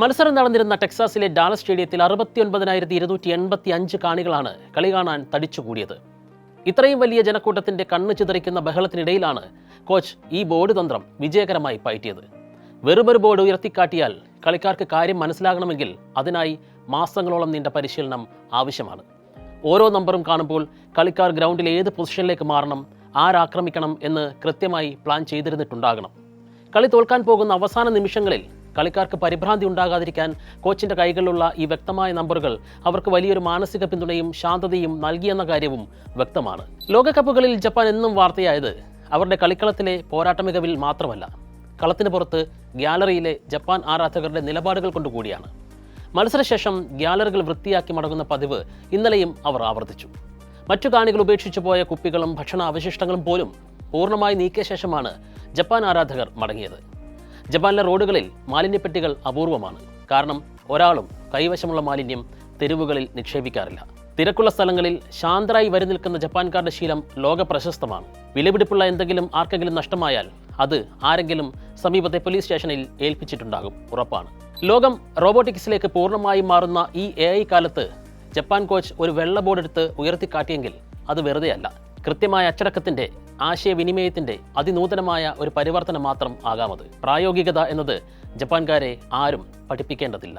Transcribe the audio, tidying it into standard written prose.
മത്സരം നടന്നിരുന്ന ടെക്സാസിലെ ഡാലസ് സ്റ്റേഡിയത്തിൽ 69,285 കാണികളാണ് കളി കാണാൻ തടിച്ചുകൂടിയത്. ഇത്രയും വലിയ ജനക്കൂട്ടത്തിന്റെ കണ്ണ് ചിതറിക്കുന്ന ബഹളത്തിനിടയിലാണ് കോച്ച് ഈ ബോർഡ് തന്ത്രം വിജയകരമായി പയറ്റിയത്. വെറുമൊരു ബോർഡ് ഉയർത്തിക്കാട്ടിയാൽ കളിക്കാർക്ക് കാര്യം മനസ്സിലാകണമെങ്കിൽ അതിനായി മാസങ്ങളോളം നീണ്ട പരിശീലനം ആവശ്യമാണ്. ഓരോ നമ്പറും കാണുമ്പോൾ കളിക്കാർ ഗ്രൗണ്ടിൽ ഏത് പൊസിഷനിലേക്ക് മാറണം, ആരാക്രമിക്കണം എന്ന് കൃത്യമായി പ്ലാൻ ചെയ്തിരുന്നിട്ടുണ്ടാകണം. കളി തോൽക്കാൻ പോകുന്ന അവസാന നിമിഷങ്ങളിൽ കളിക്കാർക്ക് പരിഭ്രാന്തി ഉണ്ടാകാതിരിക്കാൻ കോച്ചിൻ്റെ കൈകളിലുള്ള ഈ വ്യക്തമായ നമ്പറുകൾ അവർക്ക് വലിയൊരു മാനസിക പിന്തുണയും ശാന്തതയും നൽകിയെന്ന കാര്യവും വ്യക്തമാണ്. ലോകകപ്പുകളിൽ ജപ്പാൻ എന്നും വാർത്തയായത് അവരുടെ കളിക്കളത്തിലെ പോരാട്ട മികവിൽ മാത്രമല്ല, കളത്തിന് പുറത്ത് ഗ്യാലറിയിലെ ജപ്പാൻ ആരാധകരുടെ നിലപാടുകൾ കൊണ്ടുകൂടിയാണ്. മത്സരശേഷം ഗ്യാലറികൾ വൃത്തിയാക്കി മടങ്ങുന്ന പതിവ് ഇന്നലെയും അവർ ആവർത്തിച്ചു. മറ്റു കാണികൾ ഉപേക്ഷിച്ചു പോയ കുപ്പികളും ഭക്ഷണ അവശിഷ്ടങ്ങളും പോലും പൂർണ്ണമായി നീക്കിയ ശേഷമാണ് ജപ്പാൻ ആരാധകർ മടങ്ങിയത്. ജപ്പാനിലെ റോഡുകളിൽ മാലിന്യപ്പെട്ടികൾ അപൂർവമാണ്. കാരണം ഒരാളും കൈവശമുള്ള മാലിന്യം തെരുവുകളിൽ നിക്ഷേപിക്കാറില്ല. തിരക്കുള്ള സ്ഥലങ്ങളിൽ ശാന്തരായി വരി നിൽക്കുന്ന ജപ്പാൻകാരുടെ ശീലം ലോക പ്രശസ്തമാണ്. വിലപിടിപ്പുള്ള എന്തെങ്കിലും ആർക്കെങ്കിലും നഷ്ടമായാൽ അത് ആരെങ്കിലും സമീപത്തെ പോലീസ് സ്റ്റേഷനിൽ ഏൽപ്പിച്ചിട്ടുണ്ടാകും, ഉറപ്പാണ്. ലോകം റോബോട്ടിക്സിലേക്ക് പൂർണ്ണമായും മാറുന്ന ഈ AI കാലത്ത് ജപ്പാൻ കോച്ച് ഒരു വെള്ള ബോർഡ് എടുത്ത് ഉയർത്തിക്കാട്ടിയെങ്കിൽ അത് വെറുതെയല്ല. കൃത്യമായ അച്ചടക്കത്തിൻ്റെ, ആശയവിനിമയത്തിൻ്റെ അതിനൂതനമായ ഒരു പരിവർത്തനം മാത്രം ആകാമത്. പ്രായോഗികത എന്നത് ജപ്പാൻകാരെ ആരും പഠിപ്പിക്കേണ്ടതില്ല.